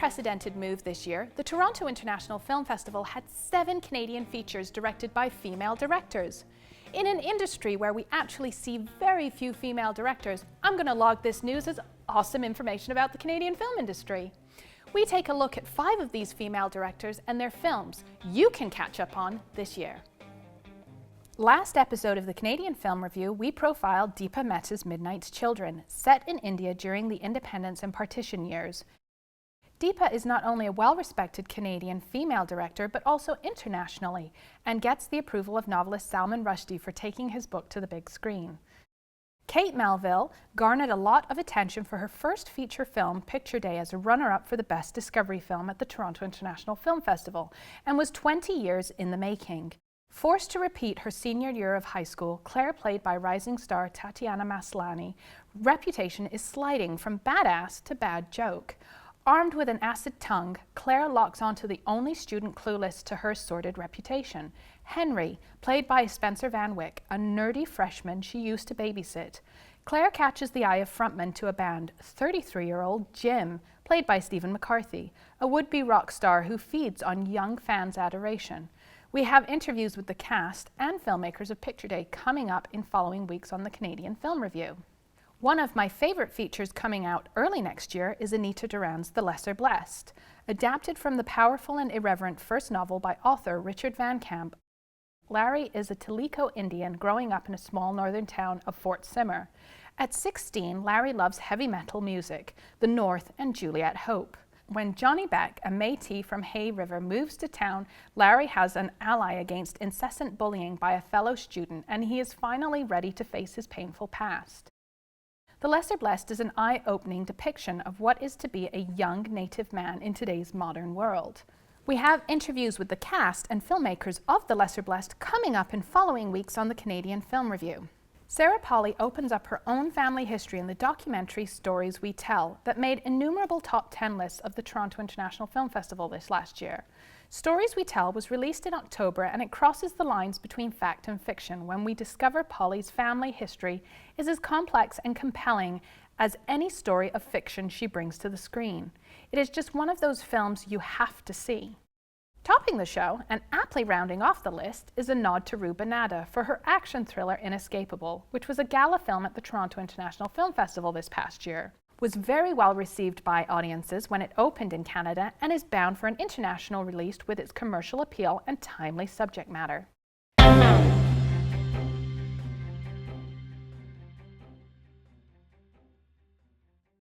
unprecedented move this year, the Toronto International Film Festival had 7 Canadian features directed by female directors. In an industry where we actually see very few female directors, I'm going to log this news as awesome information about the Canadian film industry. We take a look at 5 of these female directors and their films you can catch up on this year. Last episode of the Canadian Film Review, we profiled Deepa Mehta's Midnight's Children, set in India during the independence and partition years. Deepa is not only a well-respected Canadian female director, but also internationally, and gets the approval of novelist Salman Rushdie for taking his book to the big screen. Kate Melville garnered a lot of attention for her first feature film, Picture Day, as a runner-up for the Best Discovery Film at the Toronto International Film Festival, and was 20 years in the making. Forced to repeat her senior year of high school, Claire, played by rising star Tatiana Maslany, reputation is sliding from badass to bad joke. Armed with an acid tongue, Claire locks onto the only student clueless to her sordid reputation, Henry, played by Spencer Van Wyck, a nerdy freshman she used to babysit. Claire catches the eye of frontman to a band, 33-year-old Jim, played by Stephen McCarthy, a would-be rock star who feeds on young fans' adoration. We have interviews with the cast and filmmakers of Picture Day coming up in following weeks on the Canadian Film Review. One of my favorite features coming out early next year is Anita Duran's The Lesser Blessed. Adapted from the powerful and irreverent first novel by author Richard Van Camp, Larry is a Tilico Indian growing up in a small northern town of Fort Simmer. At 16, Larry loves heavy metal music, the North, and Juliet Hope. When Johnny Beck, a Métis from Hay River, moves to town, Larry has an ally against incessant bullying by a fellow student, and he is finally ready to face his painful past. The Lesser Blessed is an eye-opening depiction of what is to be a young Native man in today's modern world. We have interviews with the cast and filmmakers of The Lesser Blessed coming up in following weeks on the Canadian Film Review. Sarah Polley opens up her own family history in the documentary Stories We Tell that made innumerable top 10 lists of the Toronto International Film Festival this last year. Stories We Tell was released in October, and it crosses the lines between fact and fiction when we discover Polley's family history is as complex and compelling as any story of fiction she brings to the screen. It is just one of those films you have to see. Topping the show, and aptly rounding off the list, is a nod to Ruba Nadda for her action thriller Inescapable, which was a gala film at the Toronto International Film Festival this past year. Was very well received by audiences when it opened in Canada, and is bound for an international release with its commercial appeal and timely subject matter.